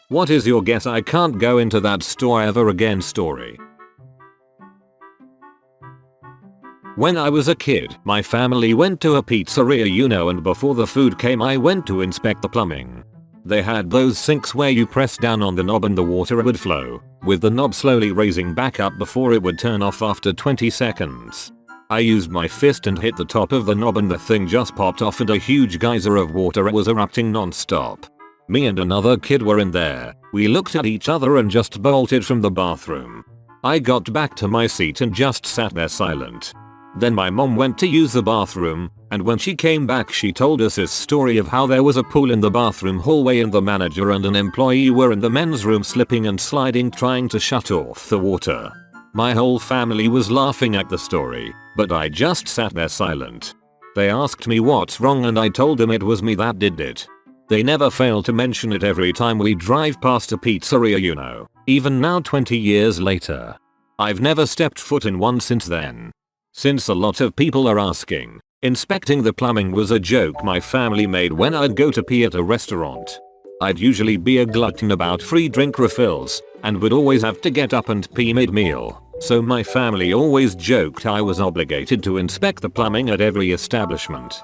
What is your guess? I can't go into that store ever again story. When I was a kid, my family went to a pizzeria, and before the food came I went to inspect the plumbing. They had those sinks where you press down on the knob and the water would flow, with the knob slowly raising back up before it would turn off after 20 seconds. I used my fist and hit the top of the knob and the thing just popped off and a huge geyser of water was erupting non-stop. Me and another kid were in there. We looked at each other and just bolted from the bathroom. I got back to my seat and just sat there silent. Then my mom went to use the bathroom, and when she came back she told us this story of how there was a pool in the bathroom hallway and the manager and an employee were in the men's room slipping and sliding trying to shut off the water. My whole family was laughing at the story, but I just sat there silent. They asked me what's wrong and I told them it was me that did it. They never fail to mention it every time we drive past a pizzeria, even now 20 years later. I've never stepped foot in one since then. Since a lot of people are asking, inspecting the plumbing was a joke my family made when I'd go to pee at a restaurant. I'd usually be a glutton about free drink refills, and would always have to get up and pee mid-meal. So my family always joked I was obligated to inspect the plumbing at every establishment.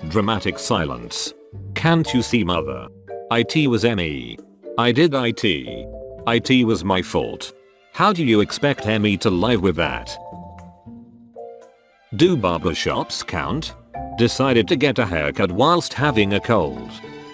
Dramatic silence. Can't you see, mother? IT was ME. I did IT. IT was my fault. How do you expect ME to live with that? Do barbershops count? Decided to get a haircut whilst having a cold.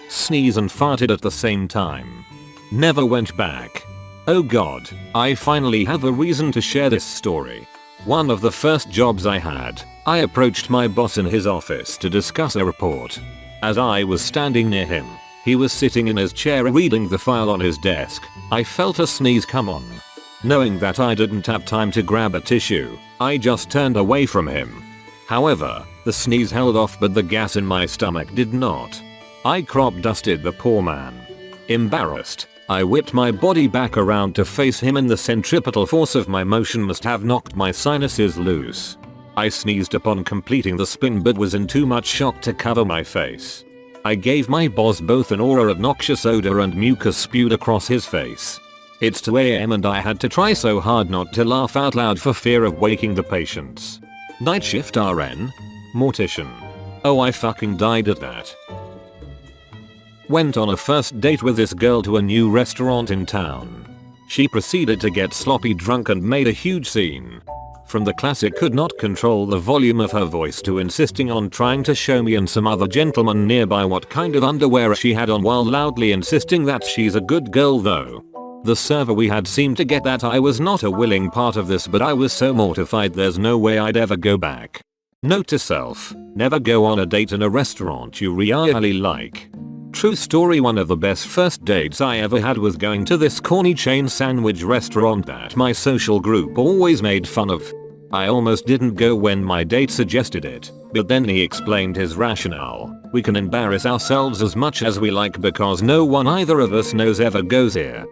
Sneeze and farted at the same time. Never went back. Oh god, I finally have a reason to share this story. One of the first jobs I had, I approached my boss in his office to discuss a report. As I was standing near him, he was sitting in his chair reading the file on his desk. I felt a sneeze come on. Knowing that I didn't have time to grab a tissue, I just turned away from him. However, the sneeze held off but the gas in my stomach did not. I crop dusted the poor man. Embarrassed, I whipped my body back around to face him and the centripetal force of my motion must have knocked my sinuses loose. I sneezed upon completing the spin but was in too much shock to cover my face. I gave my boss both an aura of noxious odor and mucus spewed across his face. It's 2 AM and I had to try so hard not to laugh out loud for fear of waking the patients. Night shift RN? Mortician. Oh, I fucking died at that. Went on a first date with this girl to a new restaurant in town. She proceeded to get sloppy drunk and made a huge scene. From the classic could not control the volume of her voice to insisting on trying to show me and some other gentleman nearby what kind of underwear she had on while loudly insisting that she's a good girl though. The server we had seemed to get that I was not a willing part of this but I was so mortified there's no way I'd ever go back. Note to self, never go on a date in a restaurant you really like. True story, one of the best first dates I ever had was going to this corny chain sandwich restaurant that my social group always made fun of. I almost didn't go when my date suggested it, but then he explained his rationale. We can embarrass ourselves as much as we like because no one either of us knows ever goes here.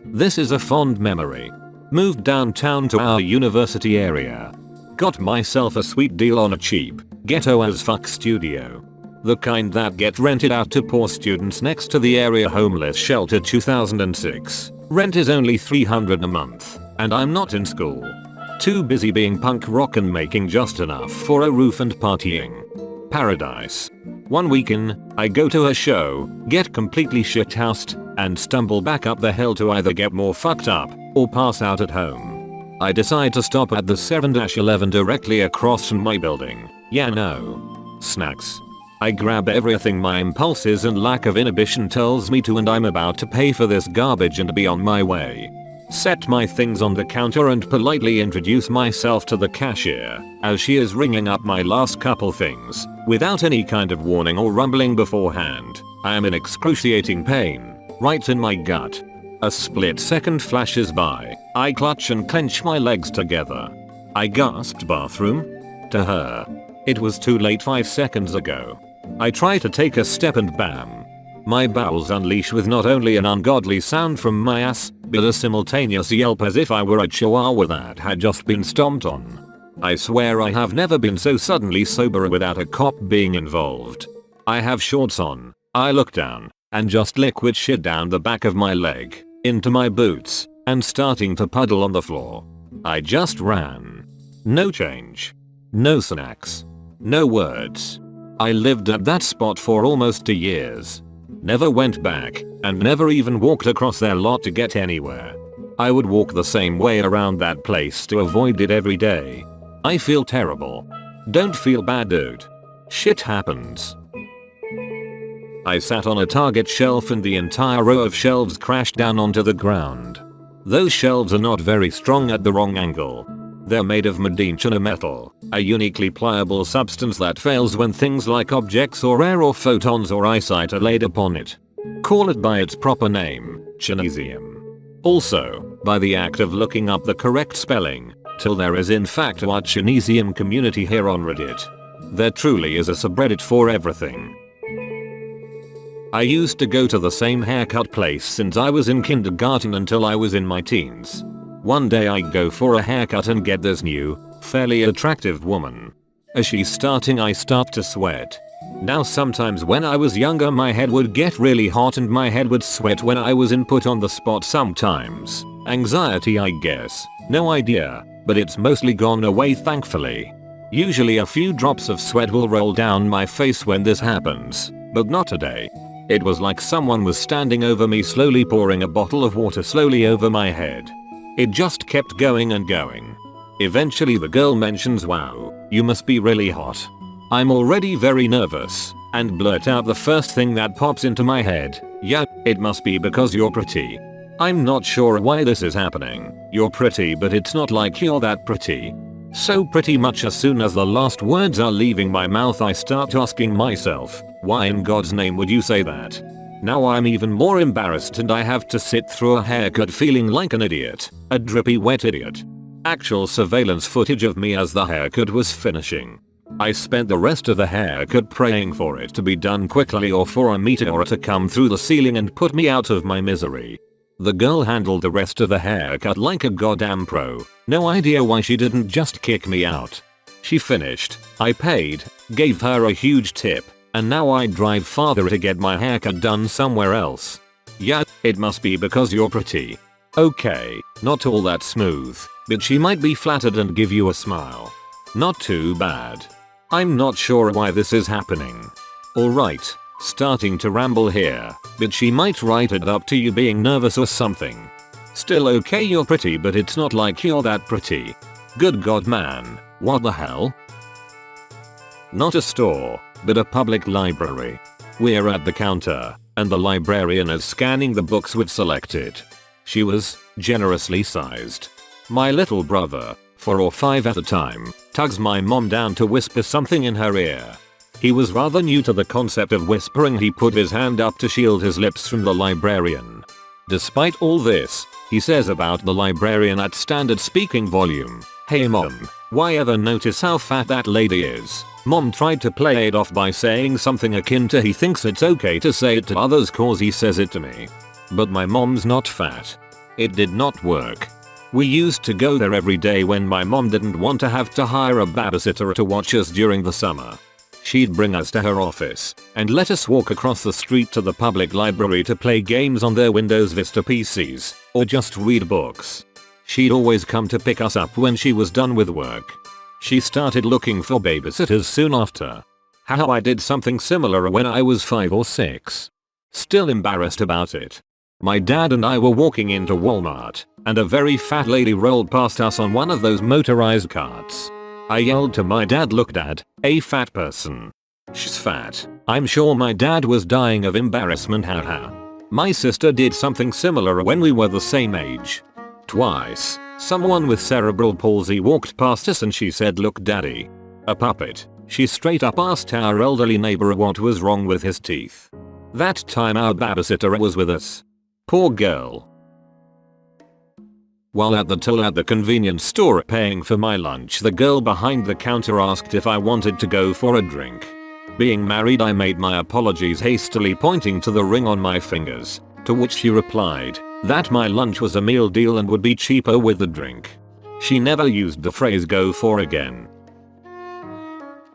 This is a fond memory. Moved downtown to our university area. Got myself a sweet deal on a cheap, ghetto as fuck studio. The kind that get rented out to poor students next to the area homeless shelter. 2006. Rent is only $300 a month, and I'm not in school. Too busy being punk rock and making just enough for a roof and partying. Paradise. One weekend, I go to a show, get completely shithoused, and stumble back up the hill to either get more fucked up or pass out at home. I decide to stop at the 7-Eleven directly across from my building. Yeah, no. Snacks. I grab everything my impulses and lack of inhibition tells me to and I'm about to pay for this garbage and be on my way. Set my things on the counter and politely introduce myself to the cashier as she is ringing up my last couple things without any kind of warning or rumbling beforehand. I am in excruciating pain, right in my gut. A split second flashes by. I clutch and clench my legs together. I gasped bathroom? To her. It was too late 5 seconds ago. I try to take a step and bam. My bowels unleash with not only an ungodly sound from my ass, but a simultaneous yelp as if I were a chihuahua that had just been stomped on. I swear I have never been so suddenly sober without a cop being involved. I have shorts on. I look down, and just liquid shit down the back of my leg, into my boots, and starting to puddle on the floor. I just ran. No change. No snacks. No words. I lived at that spot for almost 2 years. Never went back, and never even walked across their lot to get anywhere. I would walk the same way around that place to avoid it every day. I feel terrible. Don't feel bad, dude. Shit happens. I sat on a Target shelf and the entire row of shelves crashed down onto the ground. Those shelves are not very strong at the wrong angle. They're made of Medicina metal, a uniquely pliable substance that fails when things like objects or air or photons or eyesight are laid upon it. Call it by its proper name, chinesium. Also, by the act of looking up the correct spelling, till there is in fact a chinesium community here on Reddit. There truly is a subreddit for everything. I used to go to the same haircut place since I was in kindergarten until I was in my teens. One day I go for a haircut and get this new, fairly attractive woman. As she's starting, I start to sweat. Now sometimes when I was younger my head would get really hot and my head would sweat when I was in put on the spot sometimes. Anxiety, I guess. No idea, but it's mostly gone away thankfully. Usually a few drops of sweat will roll down my face when this happens, but not today. It was like someone was standing over me slowly pouring a bottle of water slowly over my head. It just kept going and going. Eventually the girl mentions, "Wow, you must be really hot." I'm already very nervous, and blurt out the first thing that pops into my head, "Yeah, it must be because you're pretty." I'm not sure why this is happening. You're pretty, but it's not like you're that pretty. So pretty much as soon as the last words are leaving my mouth I start asking myself, why in God's name would you say that? Now I'm even more embarrassed and I have to sit through a haircut feeling like an idiot, a drippy wet idiot. Actual surveillance footage of me as the haircut was finishing. I spent the rest of the haircut praying for it to be done quickly or for a meteor to come through the ceiling and put me out of my misery. The girl handled the rest of the haircut like a goddamn pro. No idea why she didn't just kick me out. She finished, I paid, gave her a huge tip, and now I drive farther to get my haircut done somewhere else. Yeah, it must be because you're pretty. Okay, not all that smooth, but she might be flattered and give you a smile. Not too bad. I'm not sure why this is happening. Alright, starting to ramble here, but she might write it up to you being nervous or something. Still okay, you're pretty, but it's not like you're that pretty. Good god man, what the hell? Not a store, but a public library. We're at the counter, and the librarian is scanning the books we've selected. She was generously sized. My little brother, 4 or 5 at the time, tugs my mom down to whisper something in her ear. He was rather new to the concept of whispering. He put his hand up to shield his lips from the librarian. Despite all this, he says about the librarian at standard speaking volume, "Hey mom, why ever notice how fat that lady is?" Mom tried to play it off by saying something akin to, "He thinks it's okay to say it to others cause he says it to me." But my mom's not fat. It did not work. We used to go there every day when my mom didn't want to have to hire a babysitter to watch us during the summer. She'd bring us to her office and let us walk across the street to the public library to play games on their Windows Vista PCs or just read books. She'd always come to pick us up when she was done with work. She started looking for babysitters soon after. How I did something similar when I was 5 or 6. Still embarrassed about it. My dad and I were walking into Walmart, and a very fat lady rolled past us on one of those motorized carts. I yelled to my dad, "Look dad, a fat person. She's fat." I'm sure my dad was dying of embarrassment, haha. My sister did something similar when we were the same age. Twice, someone with cerebral palsy walked past us and she said, "Look daddy. A puppet." She straight up asked our elderly neighbor what was wrong with his teeth. That time our babysitter was with us. Poor girl. While at the till at the convenience store paying for my lunch, the girl behind the counter asked if I wanted to go for a drink. Being married, I made my apologies hastily, pointing to the ring on my fingers, to which she replied that my lunch was a meal deal and would be cheaper with the drink. She never used the phrase "go for" again.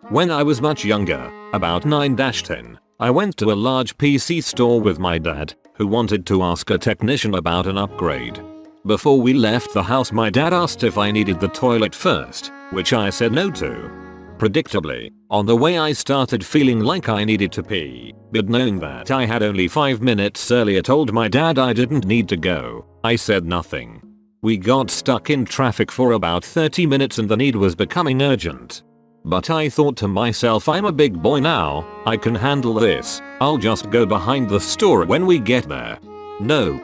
When I was much younger, about 9-10, I went to a large PC store with my dad, who wanted to ask a technician about an upgrade. Before we left the house, my dad asked if I needed the toilet first, which I said no to. Predictably, on the way I started feeling like I needed to pee, but knowing that I had only 5 minutes earlier told my dad I didn't need to go, I said nothing. We got stuck in traffic for about 30 minutes and the need was becoming urgent. But I thought to myself, I'm a big boy now, I can handle this, I'll just go behind the store when we get there. Nope.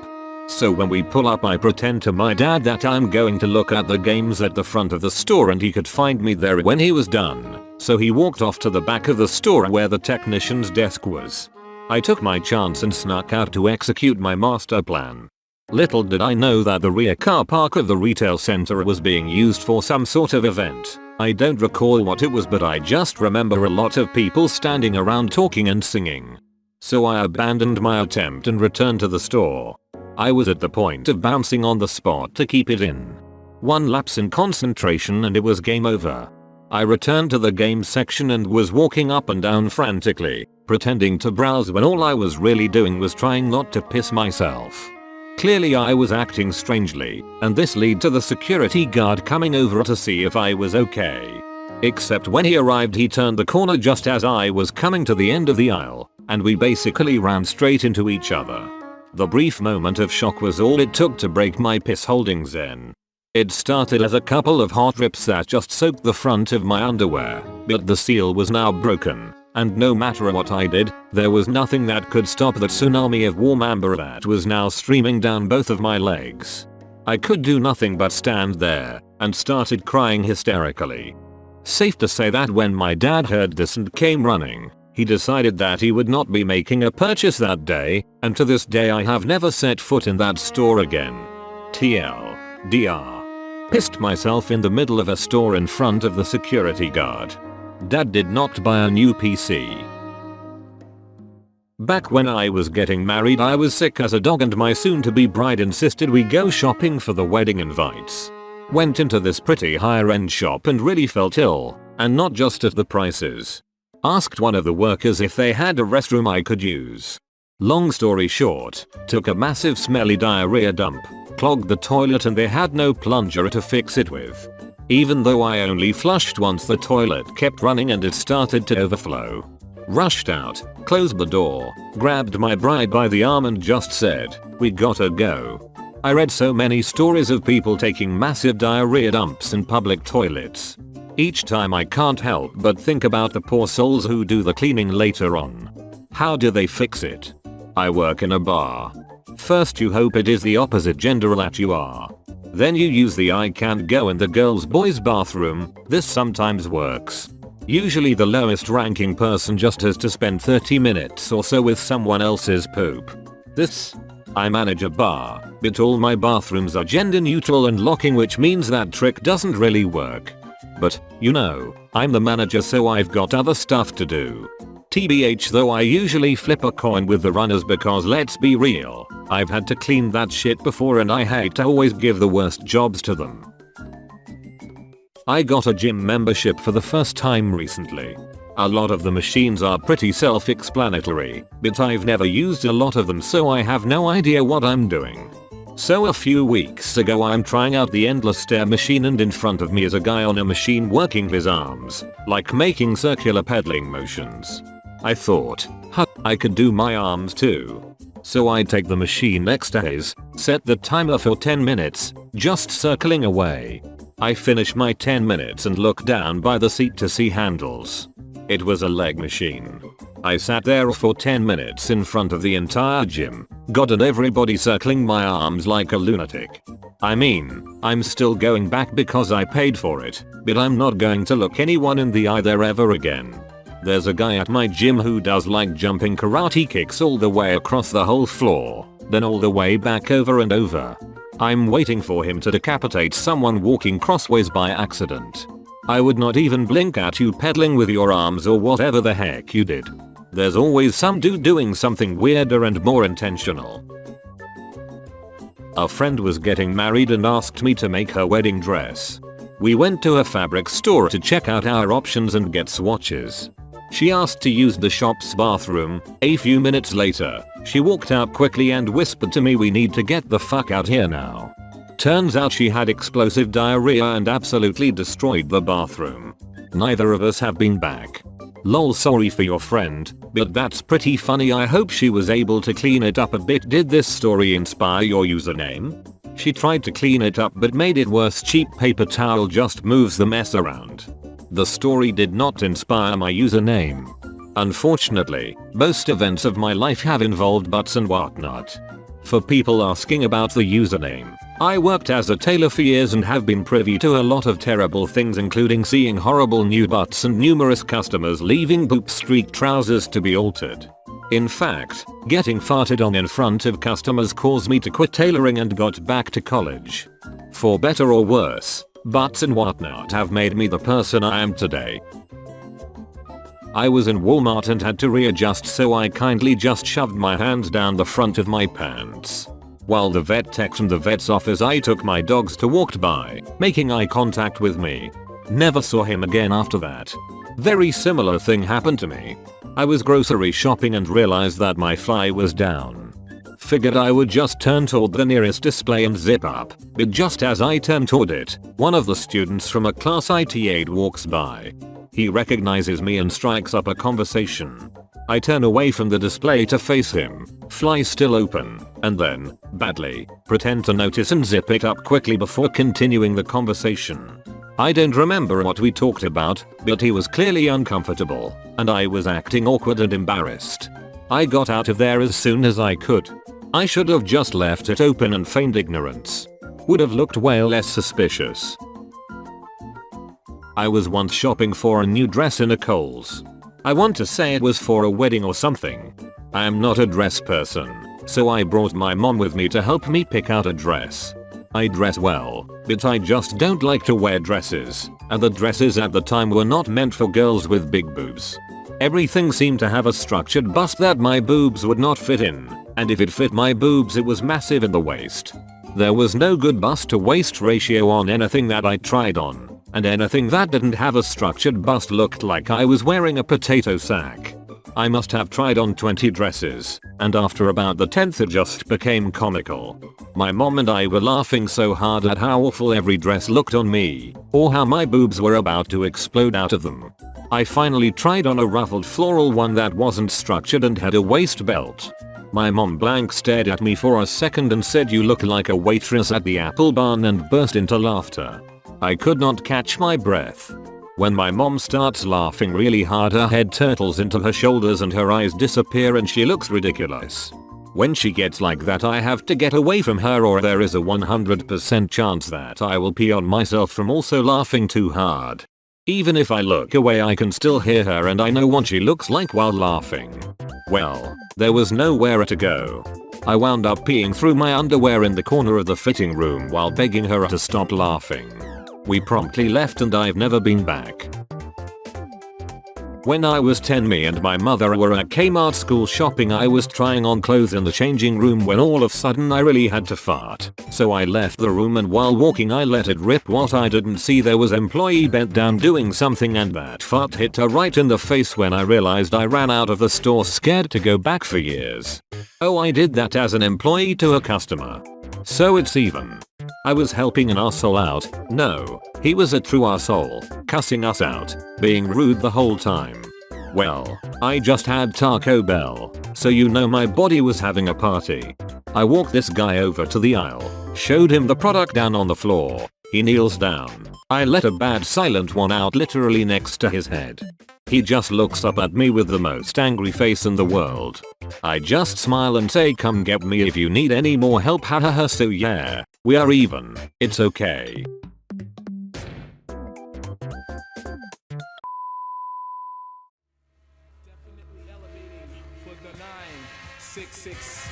So when we pull up, I pretend to my dad that I'm going to look at the games at the front of the store and he could find me there when he was done. So he walked off to the back of the store where the technician's desk was. I took my chance and snuck out to execute my master plan. Little did I know that the rear car park of the retail center was being used for some sort of event. I don't recall what it was, but I just remember a lot of people standing around talking and singing. So I abandoned my attempt and returned to the store. I was at the point of bouncing on the spot to keep it in. One lapse in concentration and it was game over. I returned to the game section and was walking up and down frantically, pretending to browse when all I was really doing was trying not to piss myself. Clearly I was acting strangely, and this led to the security guard coming over to see if I was okay. Except when he arrived, he turned the corner just as I was coming to the end of the aisle, and we basically ran straight into each other. The brief moment of shock was all it took to break my piss holding zen. It started as a couple of hot drips that just soaked the front of my underwear, but the seal was now broken, and no matter what I did, there was nothing that could stop the tsunami of warm amber that was now streaming down both of my legs. I could do nothing but stand there, and started crying hysterically. Safe to say that when my dad heard this and came running, he decided that he would not be making a purchase that day, and to this day I have never set foot in that store again. TLDR. Pissed myself in the middle of a store in front of the security guard. Dad did not buy a new PC. Back when I was getting married, I was sick as a dog and my soon-to-be bride insisted we go shopping for the wedding invites. Went into this pretty higher-end shop and really felt ill, and not just at the prices. Asked one of the workers if they had a restroom I could use. Long story short, took a massive smelly diarrhea dump, clogged the toilet and they had no plunger to fix it with. Even though I only flushed once, the toilet kept running and it started to overflow. Rushed out, closed the door, grabbed my bride by the arm and just said, "We gotta go." I read so many stories of people taking massive diarrhea dumps in public toilets. Each time I can't help but think about the poor souls who do the cleaning later on. How do they fix it? I work in a bar. First you hope it is the opposite gender that you are. Then you use the I can't go in the girls' boys bathroom. This sometimes works. Usually the lowest ranking person just has to spend 30 minutes or so with someone else's poop. I manage a bar, but all my bathrooms are gender neutral and locking, which means that trick doesn't really work. But, you know, I'm the manager so I've got other stuff to do. TBH though, I usually flip a coin with the runners because let's be real, I've had to clean that shit before and I hate to always give the worst jobs to them. I got a gym membership for the first time recently. A lot of the machines are pretty self-explanatory, but I've never used a lot of them so I have no idea what I'm doing. So a few weeks ago I'm trying out the endless stare machine and in front of me is a guy on a machine working his arms, like making circular pedaling motions. I thought, I could do my arms too. So I take the machine next to his, set the timer for 10 minutes, just circling away. I finish my 10 minutes and look down by the seat to see handles. It was a leg machine. I sat there for 10 minutes in front of the entire gym, God, and everybody circling my arms like a lunatic. I mean, I'm still going back because I paid for it, but I'm not going to look anyone in the eye there ever again. There's a guy at my gym who does like jumping karate kicks all the way across the whole floor, then all the way back over and over. I'm waiting for him to decapitate someone walking crossways by accident. I would not even blink at you pedaling with your arms or whatever the heck you did. There's always some dude doing something weirder and more intentional. A friend was getting married and asked me to make her wedding dress. We went to a fabric store to check out our options and get swatches. She asked to use the shop's bathroom. A few minutes later, she walked out quickly and whispered to me, "We need to get the fuck out here now." Turns out she had explosive diarrhea and absolutely destroyed the bathroom. Neither of us have been back. Lol, sorry for your friend, but that's pretty funny. I hope she was able to clean it up a bit. Did this story inspire your username? She tried to clean it up but made it worse. Cheap paper towel just moves the mess around. The story did not inspire my username. Unfortunately, most events of my life have involved butts and whatnot. For people asking about the username, I worked as a tailor for years and have been privy to a lot of terrible things, including seeing horrible new butts and numerous customers leaving boob streak trousers to be altered. In fact, getting farted on in front of customers caused me to quit tailoring and got back to college. For better or worse, butts and whatnot have made me the person I am today. I was in Walmart and had to readjust, so I kindly just shoved my hands down the front of my pants. While the vet tech from the vet's office I took my dogs to walked by, making eye contact with me. Never saw him again after that. Very similar thing happened to me. I was grocery shopping and realized that my fly was down. Figured I would just turn toward the nearest display and zip up, but just as I turned toward it, one of the students from a class I TA'd walks by. He recognizes me and strikes up a conversation. I turn away from the display to face him, fly still open, and then, badly, pretend to notice and zip it up quickly before continuing the conversation. I don't remember what we talked about, but he was clearly uncomfortable, and I was acting awkward and embarrassed. I got out of there as soon as I could. I should have just left it open and feigned ignorance. Would have looked way less suspicious. I was once shopping for a new dress in a Kohl's. I want to say it was for a wedding or something. I am not a dress person, so I brought my mom with me to help me pick out a dress. I dress well, but I just don't like to wear dresses, and the dresses at the time were not meant for girls with big boobs. Everything seemed to have a structured bust that my boobs would not fit in, and if it fit my boobs it was massive in the waist. There was no good bust to waist ratio on anything that I tried on. And anything that didn't have a structured bust looked like I was wearing a potato sack. I must have tried on 20 dresses, and after about the 10th it just became comical. My mom and I were laughing so hard at how awful every dress looked on me, or how my boobs were about to explode out of them. I finally tried on a ruffled floral one that wasn't structured and had a waist belt. My mom blank stared at me for a second and said, "You look like a waitress at the Apple Barn," and burst into laughter. I could not catch my breath. When my mom starts laughing really hard, her head turtles into her shoulders and her eyes disappear and she looks ridiculous. When she gets like that I have to get away from her, or there is a 100% chance that I will pee on myself from also laughing too hard. Even if I look away I can still hear her and I know what she looks like while laughing. Well, there was nowhere to go. I wound up peeing through my underwear in the corner of the fitting room while begging her to stop laughing. We promptly left and I've never been back. When I was 10, me and my mother were at Kmart school shopping. I was trying on clothes in the changing room when all of a sudden I really had to fart. So I left the room and while walking I let it rip. What I didn't see, there was an employee bent down doing something and that fart hit her right in the face. When I realized, I ran out of the store scared to go back for years. Oh, I did that as an employee to a customer. So it's even. I was helping an arsehole out. No, he was a true arsehole, cussing us out, being rude the whole time. Well, I just had Taco Bell, so you know my body was having a party. I walked this guy over to the aisle, showed him the product down on the floor. He kneels down. I let a bad silent one out literally next to his head. He just looks up at me with the most angry face in the world. I just smile and say, "Come get me if you need any more help, hahaha." So yeah, we are even. It's okay. Definitely elevating for the 966.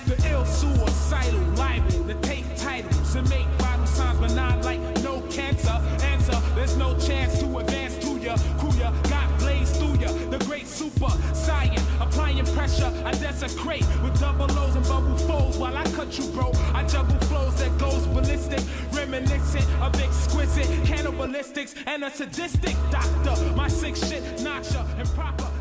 The ill suicidal libel to take titles and make vital signs, but not like no cancer. Answer, there's no chance to advance to ya. Who ya got blazed through ya. The great super science applying pressure, I desecrate with double O's and bubble folds while I cut you, bro. I juggle flows that goes ballistic, reminiscent of exquisite cannibalistics and a sadistic doctor. My sick shit knocks ya improper.